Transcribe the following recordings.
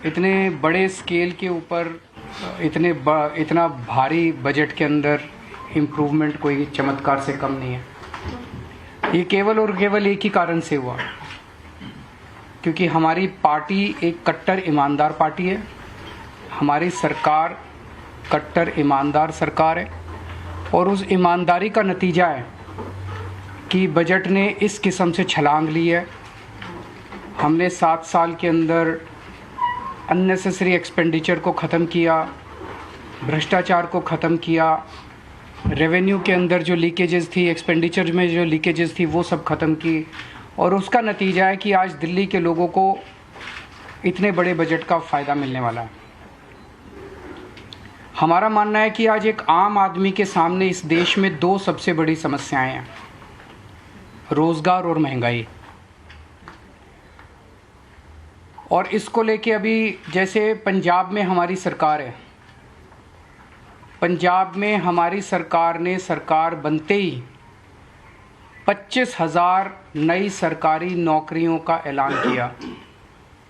इतने बड़े स्केल के ऊपर इतना भारी बजट के अंदर इम्प्रूवमेंट कोई चमत्कार से कम नहीं है। ये केवल और केवल एक ही कारण से हुआ, क्योंकि हमारी पार्टी एक कट्टर ईमानदार पार्टी है, हमारी सरकार कट्टर ईमानदार सरकार है, और उस ईमानदारी का नतीजा है कि बजट ने इस किस्म से छलांग ली है। हमने 7 साल के अंदर अननेसेसरी एक्सपेंडिचर को ख़त्म किया, भ्रष्टाचार को ख़त्म किया, रेवेन्यू के अंदर जो लीकेजेस थी, एक्सपेंडिचर में जो लीकेजेस थी वो सब ख़त्म की, और उसका नतीजा है कि आज दिल्ली के लोगों को इतने बड़े बजट का फ़ायदा मिलने वाला है। हमारा मानना है कि आज एक आम आदमी के सामने इस देश में 2 सबसे बड़ी समस्याएं हैं, रोज़गार और महंगाई। और इसको लेके अभी जैसे पंजाब में हमारी सरकार है, पंजाब में हमारी सरकार ने सरकार बनते ही 25,000 नई सरकारी नौकरियों का ऐलान किया,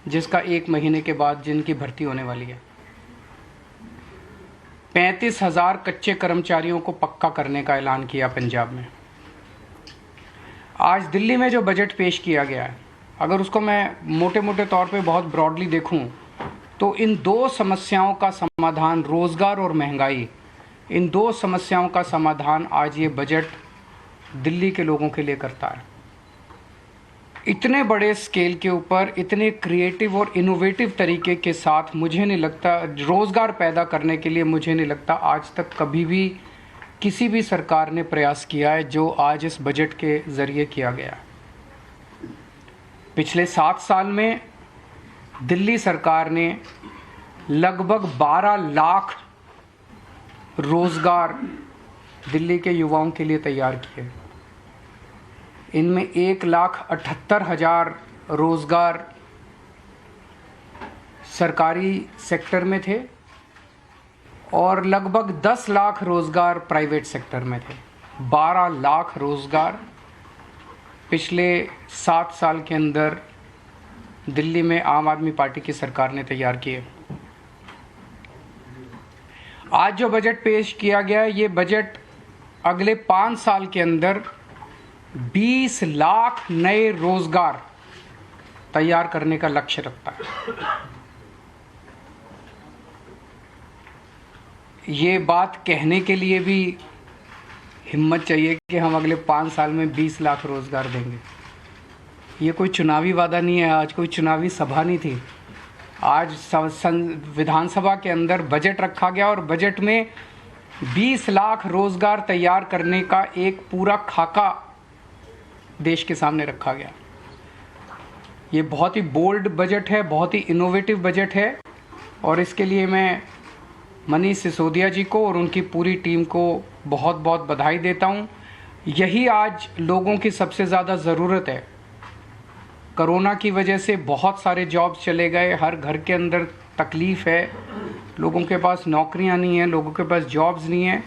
जिसका 1 महीने के बाद जिनकी भर्ती होने वाली है। 35,000 कच्चे कर्मचारियों को पक्का करने का ऐलान किया पंजाब में। आज दिल्ली में जो बजट पेश किया गया है, अगर उसको मैं मोटे मोटे तौर पे बहुत ब्रॉडली देखूं, तो इन 2 समस्याओं का समाधान, रोज़गार और महंगाई, इन 2 समस्याओं का समाधान आज ये बजट दिल्ली के लोगों के लिए करता है। इतने बड़े स्केल के ऊपर इतने क्रिएटिव और इनोवेटिव तरीके के साथ मुझे नहीं लगता, रोज़गार पैदा करने के लिए मुझे नहीं लगता आज तक कभी भी किसी भी सरकार ने प्रयास किया है जो आज इस बजट के ज़रिए किया गया। पिछले 7 साल में दिल्ली सरकार ने लगभग 12 लाख रोज़गार दिल्ली के युवाओं के लिए तैयार किए। इनमें 1,78,000 रोज़गार सरकारी सेक्टर में थे और लगभग 10 लाख रोज़गार प्राइवेट सेक्टर में थे। 12 लाख रोज़गार पिछले 7 साल के अंदर दिल्ली में आम आदमी पार्टी की सरकार ने तैयार किए। आज जो बजट पेश किया गया है, ये बजट अगले 5 साल के अंदर 20 लाख नए रोज़गार तैयार करने का लक्ष्य रखता है। ये बात कहने के लिए भी हिम्मत चाहिए कि हम अगले 5 साल में 20 लाख रोज़गार देंगे। ये कोई चुनावी वादा नहीं है, आज कोई चुनावी सभा नहीं थी। आज विधानसभा के अंदर बजट रखा गया और बजट में 20 लाख रोज़गार तैयार करने का एक पूरा खाका देश के सामने रखा गया। ये बहुत ही बोल्ड बजट है, बहुत ही इनोवेटिव बजट है, और इसके लिए मैं मनीष सिसोदिया जी को और उनकी पूरी टीम को बहुत बहुत बधाई देता हूँ। यही आज लोगों की सबसे ज़्यादा ज़रूरत है। कोरोना की वजह से बहुत सारे जॉब्स चले गए, हर घर के अंदर तकलीफ़ है, लोगों के पास नौकरियाँ नहीं हैं, लोगों के पास जॉब्स नहीं हैं।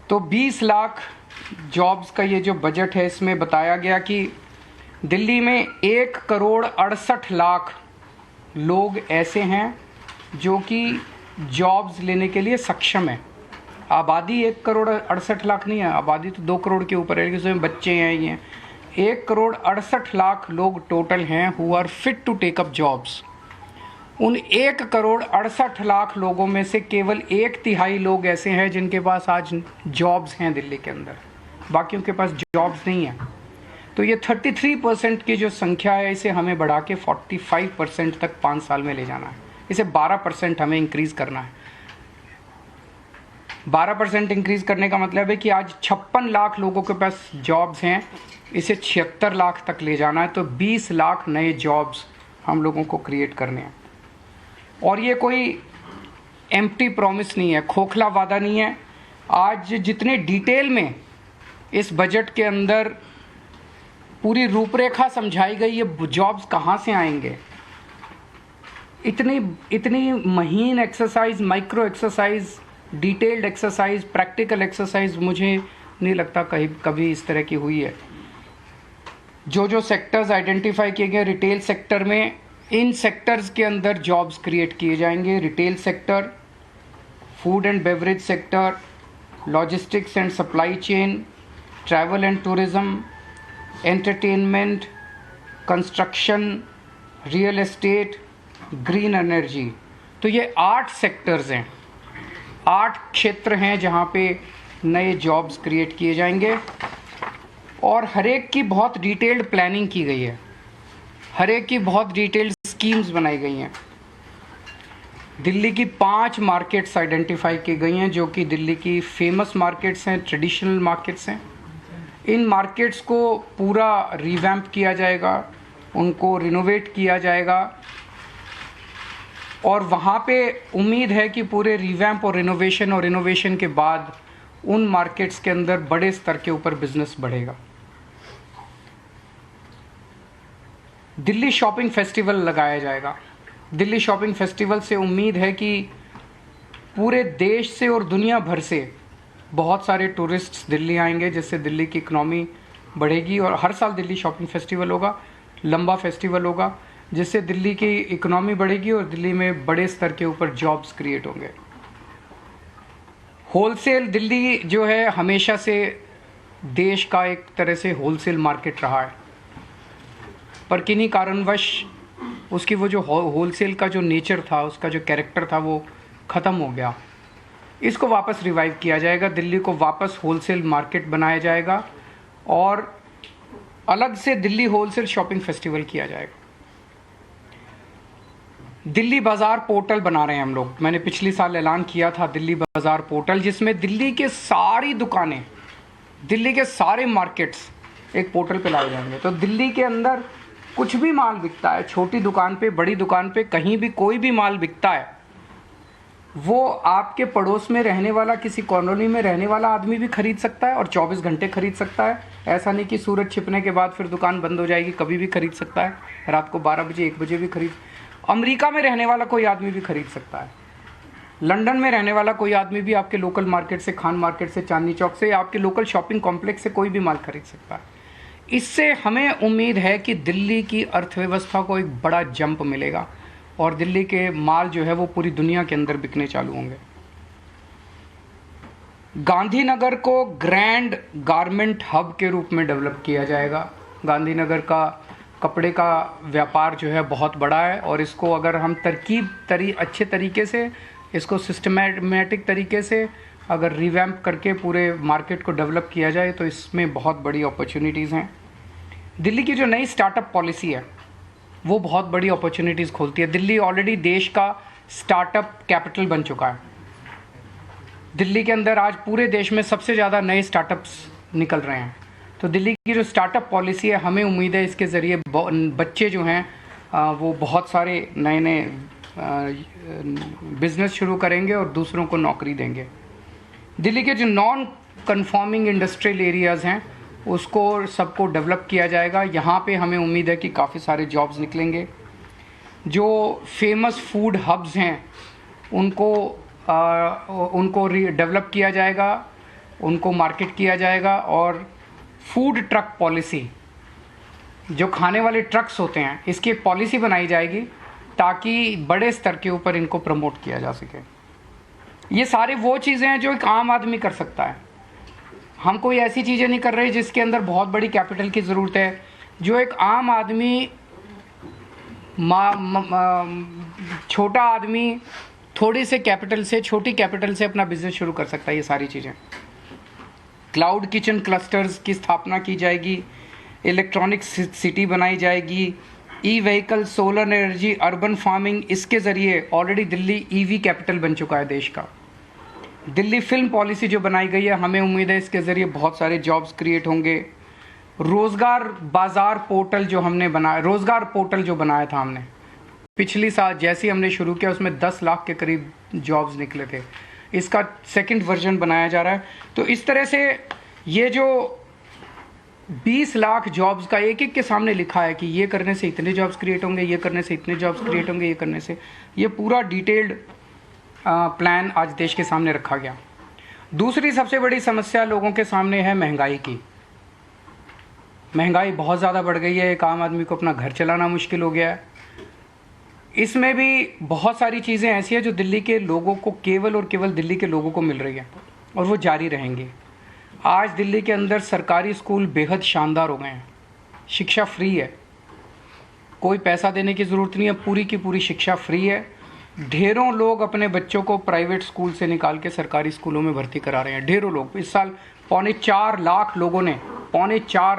तो 20 लाख जॉब्स का ये जो बजट है, इसमें बताया गया कि दिल्ली में 1,68,00,000 लोग ऐसे हैं जो कि जॉब्स लेने के लिए सक्षम हैं। आबादी 1,68,00,000 नहीं है, आबादी तो 2 करोड़ के ऊपर है, इसमें बच्चे हैं। ये 1,68,00,000 लोग टोटल हैं who are fit to take up jobs. उन 1,68,00,000 लोगों में से केवल 1/3 लोग ऐसे हैं जिनके पास आज जॉब्स हैं दिल्ली के अंदर, बाकियों के पास जॉब्स नहीं है। तो ये 33% की जो संख्या है, इसे हमें बढ़ा के 45% तक 5 साल में ले जाना है। इसे 12% हमें इंक्रीज़ करना है। 12% इंक्रीज़ करने का मतलब है कि आज 56 लाख लोगों के पास जॉब्स हैं, इसे 76 लाख तक ले जाना है। तो 20 लाख नए जॉब्स हम लोगों को क्रिएट करने हैं। और ये कोई एम्प्टी प्रॉमिस नहीं है, खोखला वादा नहीं है। आज जितने डिटेल में इस बजट के अंदर पूरी रूपरेखा समझाई गई, ये जॉब्स कहाँ से आएंगे, इतनी महीन exercise, micro exercise, detailed exercise, practical exercise मुझे नहीं लगता कभी इस तरह की हुई है। जो जो सेक्टर्स आइडेंटिफाई किए गए रिटेल सेक्टर में, इन सेक्टर्स के अंदर जॉब्स क्रिएट किए जाएंगे। Retail sector, food and beverage sector, logistics and supply chain, travel and tourism, entertainment, construction, real estate, green energy. तो ये 8 सेक्टर्स हैं, 8 क्षेत्र हैं जहाँ पे नए जॉब्स क्रिएट किए जाएंगे और हर एक की बहुत डिटेल्ड प्लानिंग की गई है, हर एक की बहुत डिटेल्ड स्कीम्स बनाई गई हैं। दिल्ली की 5 मार्केट्स आइडेंटिफाई की गई हैं जो कि दिल्ली की फेमस मार्केट्स हैं, ट्रेडिशनल मार्केट्स हैं। इन मार्केट्स को पूरा रिवैम्प किया जाएगा, उनको रिनोवेट किया जाएगा और वहाँ पे उम्मीद है कि पूरे रिवैम्प और रिनोवेशन के बाद उन मार्केट्स के अंदर बड़े स्तर के ऊपर बिजनेस बढ़ेगा। दिल्ली शॉपिंग फेस्टिवल लगाया जाएगा। दिल्ली शॉपिंग फेस्टिवल से उम्मीद है कि पूरे देश से और दुनिया भर से बहुत सारे टूरिस्ट्स दिल्ली आएंगे, जिससे दिल्ली की इकनॉमी बढ़ेगी। और हर साल दिल्ली शॉपिंग फेस्टिवल होगा, लंबा फेस्टिवल होगा, जिससे दिल्ली की इकनॉमी बढ़ेगी और दिल्ली में बड़े स्तर के ऊपर जॉब्स क्रिएट होंगे। होलसेल, दिल्ली जो है हमेशा से देश का एक तरह से होलसेल मार्केट रहा है, पर किन्हीं कारणवश उसकी वो जो होलसेल का जो नेचर था, उसका जो कैरेक्टर था, वो ख़त्म हो गया। इसको वापस रिवाइव किया जाएगा, दिल्ली को वापस होलसेल मार्केट बनाया जाएगा और अलग से दिल्ली होलसेल शॉपिंग फेस्टिवल किया जाएगा। दिल्ली बाज़ार पोर्टल बना रहे हैं हम लोग। मैंने पिछले साल ऐलान किया था दिल्ली बाज़ार पोर्टल, जिसमें दिल्ली के सारी दुकानें, दिल्ली के सारे मार्केट्स एक पोर्टल पे लाए जाएंगे। तो दिल्ली के अंदर कुछ भी माल बिकता है, छोटी दुकान पे, बड़ी दुकान पे, कहीं भी कोई भी माल बिकता है, वो आपके पड़ोस में रहने वाला, किसी कॉलोनी में रहने वाला आदमी भी खरीद सकता है और 24 घंटे खरीद सकता है। ऐसा नहीं कि सूरज छिपने के बाद फिर दुकान बंद हो जाएगी, कभी भी खरीद सकता है, रात को 12 बजे 1 बजे भी खरीद। अमेरिका में रहने वाला कोई आदमी भी खरीद सकता है, लंदन में रहने वाला कोई आदमी भी आपके लोकल मार्केट से, खान मार्केट से, चांदनी चौक से, आपके लोकल शॉपिंग कॉम्प्लेक्स से कोई भी माल खरीद सकता है। इससे हमें उम्मीद है कि दिल्ली की अर्थव्यवस्था को एक बड़ा जंप मिलेगा और दिल्ली के माल जो है वो पूरी दुनिया के अंदर बिकने चालू होंगे। गांधीनगर को ग्रैंड गारमेंट हब के रूप में डेवलप किया जाएगा। गांधीनगर का कपड़े का व्यापार जो है बहुत बड़ा है और इसको अगर हम अच्छे तरीके से, इसको सिस्टमैटिक तरीके से अगर रिवैम्प करके पूरे मार्केट को डेवलप किया जाए तो इसमें बहुत बड़ी अपॉर्चुनिटीज़ हैं। दिल्ली की जो नई स्टार्टअप पॉलिसी है वो बहुत बड़ी अपॉर्चुनिटीज़ खोलती है। दिल्ली ऑलरेडी देश का स्टार्टअप कैपिटल बन चुका है। दिल्ली के अंदर आज पूरे देश में सबसे ज़्यादा नए स्टार्टअप्स निकल रहे हैं। तो दिल्ली की जो स्टार्टअप पॉलिसी है, हमें उम्मीद है इसके ज़रिए बच्चे जो हैं वो बहुत सारे नए नए बिज़नेस शुरू करेंगे और दूसरों को नौकरी देंगे। दिल्ली के जो नॉन कन्फॉर्मिंग इंडस्ट्रियल एरियाज़ हैं उसको सबको डेवलप किया जाएगा। यहाँ पे हमें उम्मीद है कि काफ़ी सारे जॉब्स निकलेंगे। जो फेमस फूड हब्स हैं उनको डेवलप किया जाएगा, उनको मार्केट किया जाएगा और फूड ट्रक पॉलिसी, जो खाने वाले ट्रक्स होते हैं, इसकी एक पॉलिसी बनाई जाएगी ताकि बड़े स्तर के ऊपर इनको प्रमोट किया जा सके। ये सारे वो चीज़ें हैं जो एक आम आदमी कर सकता है। हम कोई ऐसी चीज़ें नहीं कर रहे जिसके अंदर बहुत बड़ी कैपिटल की ज़रूरत है। जो एक आम आदमी, छोटा आदमी थोड़ी से कैपिटल से, छोटी कैपिटल से अपना बिजनेस शुरू कर सकता है। ये सारी चीज़ें, क्लाउड किचन क्लस्टर्स की स्थापना की जाएगी, इलेक्ट्रॉनिक सिटी बनाई जाएगी, e vehicle, solar energy, urban farming, इसके ज़रिए ऑलरेडी दिल्ली ईवी कैपिटल बन चुका है देश का। दिल्ली फिल्म पॉलिसी जो बनाई गई है, हमें उम्मीद है इसके ज़रिए बहुत सारे जॉब्स क्रिएट होंगे। रोज़गार बाज़ार पोर्टल जो हमने बनाया, रोज़गार पोर्टल जो बनाया था हमने पिछली साल, जैसे हमने शुरू किया उसमें 10 लाख के करीब जॉब्स निकले थे। इसका सेकंड वर्जन बनाया जा रहा है। तो इस तरह से ये जो 20 लाख जॉब्स का एक एक के सामने लिखा है कि ये करने से इतने जॉब्स क्रिएट होंगे, ये करने से इतने जॉब्स क्रिएट होंगे, ये करने से, ये पूरा डिटेल्ड प्लान आज देश के सामने रखा गया। दूसरी सबसे बड़ी समस्या लोगों के सामने है महंगाई की। महंगाई बहुत ज़्यादा बढ़ गई है, एक आम आदमी को अपना घर चलाना मुश्किल हो गया है। इसमें भी बहुत सारी चीज़ें ऐसी हैं जो दिल्ली के लोगों को, केवल और केवल दिल्ली के लोगों को मिल रही है और वो जारी रहेंगी। आज दिल्ली के अंदर सरकारी स्कूल बेहद शानदार हो गए हैं, शिक्षा फ्री है, कोई पैसा देने की ज़रूरत नहीं है, पूरी की पूरी शिक्षा फ्री है। ढेरों लोग अपने बच्चों को प्राइवेट स्कूल से निकाल के सरकारी स्कूलों में भर्ती करा रहे हैं, ढेरों लोग। इस साल 4.25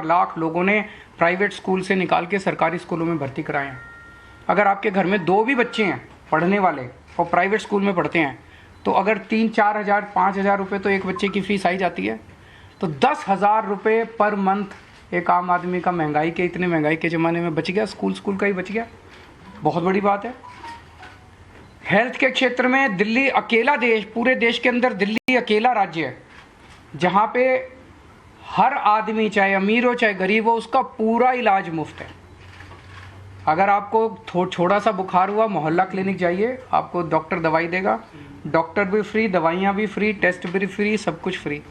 लाख लोगों ने प्राइवेट स्कूल से निकाल के सरकारी स्कूलों में भर्ती कराए हैं। अगर आपके घर में 2 भी बच्चे हैं पढ़ने वाले और प्राइवेट स्कूल में पढ़ते हैं, तो अगर 3-4 हज़ार 5 हज़ार रुपये तो एक बच्चे की फ़ीस आई जाती है। तो 10,000 रुपये पर मंथ एक आम आदमी का इतने महंगाई के ज़माने में बच गया, स्कूल का ही बच गया। बहुत बड़ी बात है। हेल्थ के क्षेत्र में दिल्ली अकेला पूरे देश के अंदर दिल्ली अकेला राज्य है जहाँ पे हर आदमी, चाहे अमीर हो चाहे गरीब हो, उसका पूरा इलाज मुफ्त है। अगर आपको थोड़ा सा बुखार हुआ, मोहल्ला क्लिनिक जाइए, आपको डॉक्टर दवाई देगा, डॉक्टर भी फ्री, दवाइयाँ भी फ्री, टेस्ट भी फ्री, सब कुछ फ्री।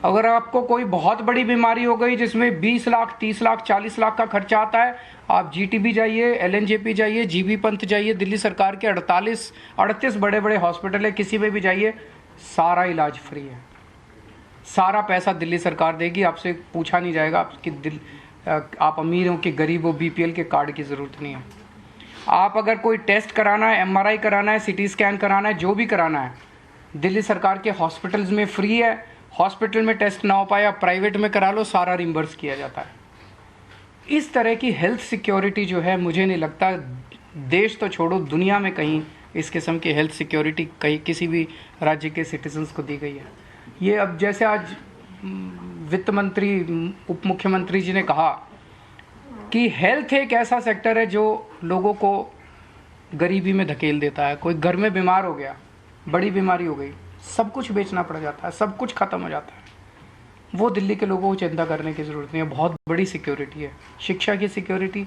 अगर आपको कोई बहुत बड़ी बीमारी हो गई जिसमें 20 लाख 30 लाख 40 लाख का खर्चा आता है, आप जीटीबी जाइए, एलएनजेपी जाइए, जीबी पंत जाइए, दिल्ली सरकार के 38 बड़े बड़े हॉस्पिटल है, किसी में भी जाइए, सारा इलाज फ्री है। सारा पैसा दिल्ली सरकार देगी, आपसे पूछा नहीं जाएगा आप अमीर हो कि गरीब हो, बीपीएल के कार्ड की ज़रूरत नहीं है। आप अगर कोई टेस्ट कराना है, एमआरआई कराना है, सीटी स्कैन कराना है, जो भी कराना है, दिल्ली सरकार के हॉस्पिटल्स में फ्री है। हॉस्पिटल में टेस्ट ना हो पाया, प्राइवेट में करा लो, सारा रिम्बर्स किया जाता है। इस तरह की हेल्थ सिक्योरिटी जो है, मुझे नहीं लगता देश तो छोड़ो, दुनिया में कहीं इस किस्म की हेल्थ सिक्योरिटी कहीं किसी भी राज्य के सिटीजन्स को दी गई है। ये अब जैसे आज वित्त मंत्री, उप मुख्यमंत्री जी ने कहा कि हेल्थ एक ऐसा सेक्टर है जो लोगों को गरीबी में धकेल देता है। कोई घर में बीमार हो गया, बड़ी बीमारी हो गई, सब कुछ बेचना पड़ जाता है, सब कुछ ख़त्म हो जाता है। वो दिल्ली के लोगों को चिंता करने की ज़रूरत नहीं है। बहुत बड़ी सिक्योरिटी है, शिक्षा की सिक्योरिटी,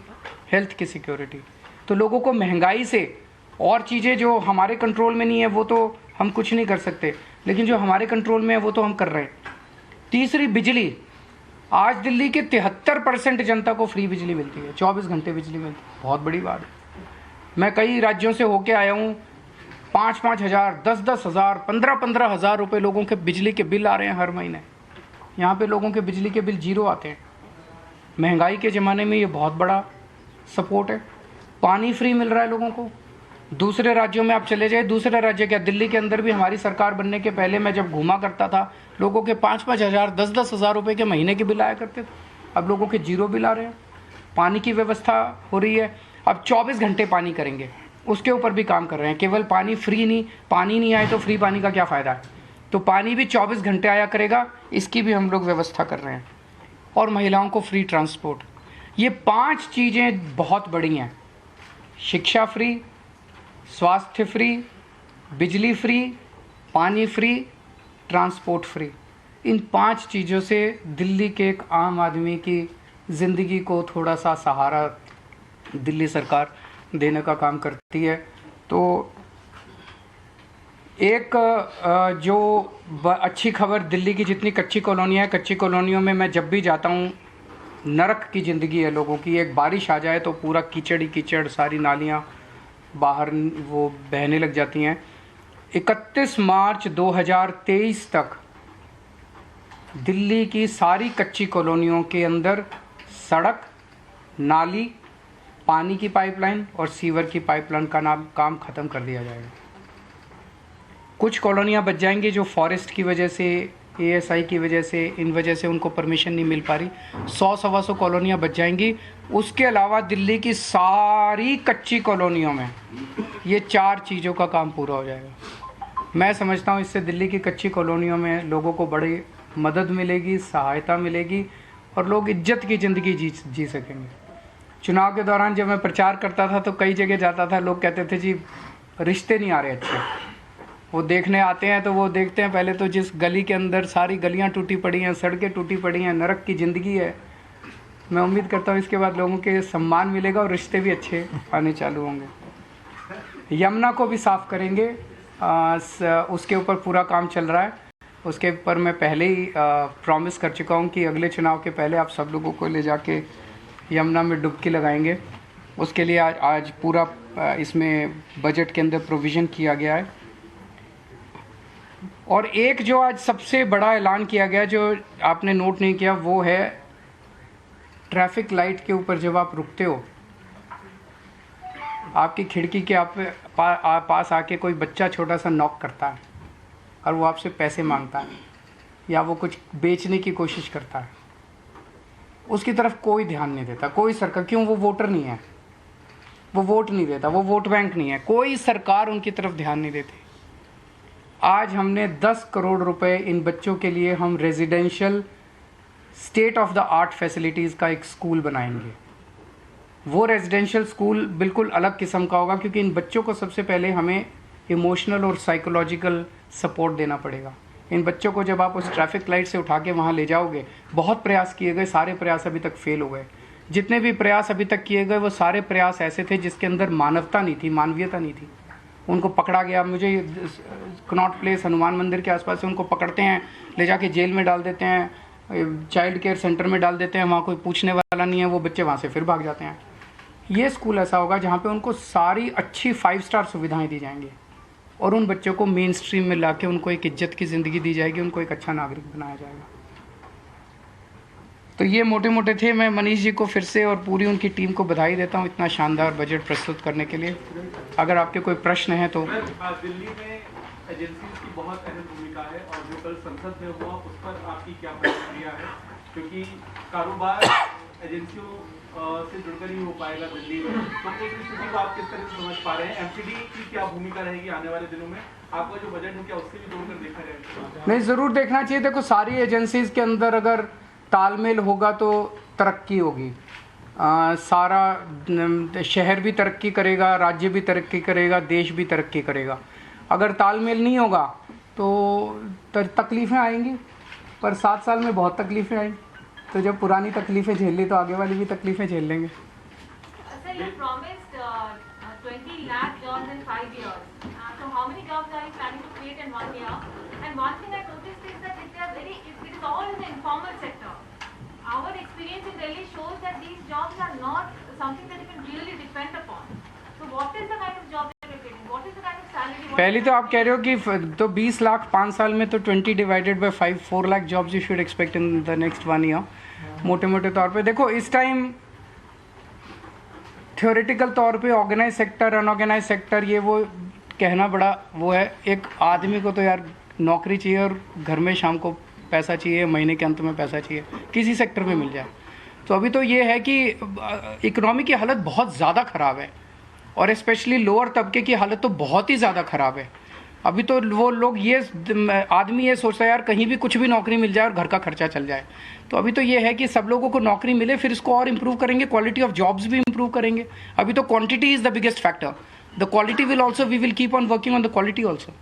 हेल्थ की सिक्योरिटी। तो लोगों को महंगाई से और चीज़ें जो हमारे कंट्रोल में नहीं है वो तो हम कुछ नहीं कर सकते, लेकिन जो हमारे कंट्रोल में है वो तो हम कर रहे हैं। तीसरी, बिजली। आज दिल्ली के 73% जनता को फ्री बिजली मिलती है, 24 घंटे बिजली मिलती है। बहुत बड़ी बात है। मैं कई राज्यों से होके आया हूँ, 5-5 हज़ार, 10-10 हज़ार, 15-15 हज़ार रुपये लोगों के बिजली के बिल आ रहे हैं हर महीने। यहाँ पे लोगों के बिजली के बिल 0 आते हैं। महंगाई के ज़माने में ये बहुत बड़ा सपोर्ट है। पानी फ्री मिल रहा है लोगों को। दूसरे राज्यों में आप चले जाए, दूसरे राज्य क्या, दिल्ली के अंदर भी हमारी सरकार बनने के पहले मैं जब घूमा करता था, लोगों के 5-5 हज़ार, 10-10 हज़ार रुपये के महीने के बिल आया करते थे। अब लोगों के 0 बिल आ रहे हैं। पानी की व्यवस्था हो रही है। अब 24 घंटे पानी करेंगे, उसके ऊपर भी काम कर रहे हैं। केवल पानी फ्री नहीं, पानी नहीं आए तो फ्री पानी का क्या फ़ायदा है। तो पानी भी 24 घंटे आया करेगा, इसकी भी हम लोग व्यवस्था कर रहे हैं। और महिलाओं को फ्री ट्रांसपोर्ट। ये 5 चीज़ें बहुत बड़ी हैं। शिक्षा फ्री, स्वास्थ्य फ्री, बिजली फ्री, पानी फ्री, ट्रांसपोर्ट फ्री। इन 5 चीज़ों से दिल्ली के एक आम आदमी की ज़िंदगी को थोड़ा सा सहारा दिल्ली सरकार देने का काम करती है। तो एक जो अच्छी खबर, दिल्ली की जितनी कच्ची कॉलोनियाँ हैं, कच्ची कॉलोनियों में मैं जब भी जाता हूँ, नरक की ज़िंदगी है लोगों की। एक बारिश आ जाए तो पूरा कीचड़ ही कीचड़, सारी नालियाँ बाहर वो बहने लग जाती हैं। 31 मार्च 2023 तक दिल्ली की सारी कच्ची कॉलोनियों के अंदर सड़क, नाली, पानी की पाइपलाइन और सीवर की पाइपलाइन का काम ख़त्म कर दिया जाएगा। कुछ कॉलोनियाँ बच जाएंगी जो फॉरेस्ट की वजह से, एएसआई की वजह से, इन वजह से उनको परमिशन नहीं मिल पा रही। 100-125 कॉलोनियाँ बच जाएंगी। उसके अलावा दिल्ली की सारी कच्ची कॉलोनियों में ये 4 चीज़ों का काम पूरा हो जाएगा। मैं समझता हूँ इससे दिल्ली की कच्ची कॉलोनियों में लोगों को बड़ी मदद मिलेगी, सहायता मिलेगी और लोग इज्जत की ज़िंदगी जी सकेंगे। चुनाव के दौरान जब मैं प्रचार करता था तो कई जगह जाता था, लोग कहते थे जी रिश्ते नहीं आ रहे अच्छे। वो देखने आते हैं तो वो देखते हैं पहले तो जिस गली के अंदर सारी गलियां टूटी पड़ी हैं, सड़कें टूटी पड़ी हैं, नरक की ज़िंदगी है। मैं उम्मीद करता हूँ इसके बाद लोगों के सम्मान मिलेगा और रिश्ते भी अच्छे आने चालू होंगे। यमुना को भी साफ़ करेंगे, उसके ऊपर पूरा काम चल रहा है। उसके ऊपर मैं पहले ही प्रॉमिस कर चुका हूँ कि अगले चुनाव के पहले आप सब लोगों को ले जाके यमुना में डुबकी लगाएंगे। उसके लिए आज पूरा इसमें बजट के अंदर प्रोविज़न किया गया है। और एक जो आज सबसे बड़ा ऐलान किया गया जो आपने नोट नहीं किया, वो है ट्रैफिक लाइट के ऊपर जब आप रुकते हो, आपकी खिड़की के पास आके कोई बच्चा छोटा सा नॉक करता है और वो आपसे पैसे मांगता है या वो कुछ बेचने की कोशिश करता है, उसकी तरफ कोई ध्यान नहीं देता कोई सरकार। क्यों? वो वोटर नहीं है, वो वोट नहीं देता, वो वोट बैंक नहीं है, कोई सरकार उनकी तरफ ध्यान नहीं देती। आज हमने 10 करोड़ रुपए इन बच्चों के लिए हम residential state of the art facilities का एक स्कूल बनाएंगे। वो रेजिडेंशियल स्कूल बिल्कुल अलग किस्म का होगा, क्योंकि इन बच्चों को सबसे पहले हमें इमोशनल और साइकोलॉजिकल सपोर्ट देना पड़ेगा। इन बच्चों को जब आप उस ट्रैफिक लाइट से उठा के वहाँ ले जाओगे, बहुत प्रयास किए गए, सारे प्रयास अभी तक फेल हो गए। जितने भी प्रयास अभी तक किए गए वो सारे प्रयास ऐसे थे जिसके अंदर मानवता नहीं थी, मानवीयता नहीं थी। उनको पकड़ा गया, मुझे कनॉट प्लेस हनुमान मंदिर के आसपास से उनको पकड़ते हैं, ले जाके जेल में डाल देते हैं, चाइल्ड केयर सेंटर में डाल देते हैं, वहाँ कोई पूछने वाला नहीं है, वो बच्चे वहाँ से फिर भाग जाते हैं। ये स्कूल ऐसा होगा जहाँ पे उनको सारी अच्छी 5 स्टार सुविधाएं दी जाएंगी और उन बच्चों को मेन स्ट्रीम में लाके उनको एक इज्जत की ज़िंदगी दी जाएगी, उनको एक अच्छा नागरिक बनाया जाएगा। तो ये मोटे मोटे थे। मैं मनीष जी को फिर से और पूरी उनकी टीम को बधाई देता हूँ इतना शानदार बजट प्रस्तुत करने के लिए। अगर आपके कोई प्रश्न है तो। दिल्ली में एजेंसीज की बहुत अहम भूमिका है और जो कल संसद में हुआ उस पर आपकी क्या प्रतिक्रिया है, क्योंकि कारोबार एजेंसियों से जुड़कर ही हो पाएगा दिल्ली में, तो उस स्थिति को आप किस तरह से समझ पा रहे हैं? एमसीडी की क्या भूमिका रहेगी आने वाले दिनों में? आपका जो बजट है क्या उससे भी जोड़कर देखा जाएगा? नहीं, ज़रूर देखना चाहिए। देखो, सारी एजेंसीज के अंदर अगर तालमेल होगा तो तरक्की होगी। सारा शहर भी तरक्की करेगा, राज्य भी तरक्की करेगा, देश भी तरक्की करेगा। अगर तालमेल नहीं होगा तो तकलीफ़ें आएंगी, पर 7 साल में बहुत तकलीफ़ें आई, तो जब पुरानी तकलीफ़ें झेल ली तो आगे वाली भी तकलीफ़ें झेल लेंगे। Sir, you promised 20 lakh jobs in 5 years. So how many jobs are you planning to create in 1 year? And one thing I noticed is that it is all in the informal sector. Our experience in Delhi shows that these jobs are not something that you can really depend upon. So what is the kind of job that you're creating? What is the kind of salary? पहले तो आप कह रहे हो कि तो 20 लाख 5 साल में, तो 20 divided by 5 4 lakh jobs you should expect in the next 1 year. मोटे मोटे तौर पे देखो, इस टाइम थ्योरेटिकल तौर पे ऑर्गेनाइज सेक्टर, अनऑर्गेनाइज सेक्टर, ये वो कहना बड़ा वो है। एक आदमी को तो यार नौकरी चाहिए और घर में शाम को पैसा चाहिए, महीने के अंत में पैसा चाहिए, किसी सेक्टर में मिल जाए। तो अभी तो ये है कि इकोनॉमी की हालत बहुत ज़्यादा ख़राब है और स्पेशली लोअर तबके की हालत तो बहुत ही ज़्यादा ख़राब है। अभी तो वो लोग आदमी ये सोचता है यार कहीं भी कुछ भी नौकरी मिल जाए और घर का खर्चा चल जाए। तो अभी तो ये है कि सब लोगों को नौकरी मिले, फिर इसको और इम्प्रूव करेंगे, क्वालिटी ऑफ जॉब्स भी इम्प्रूव करेंगे। अभी तो quantity is the biggest factor, the quality will also, we will keep on working on the quality also.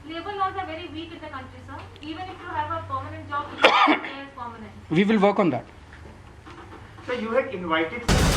Labor laws are very weak in the country, sir. Even if you have a permanent job, it is permanent. We will work on that. So you had invited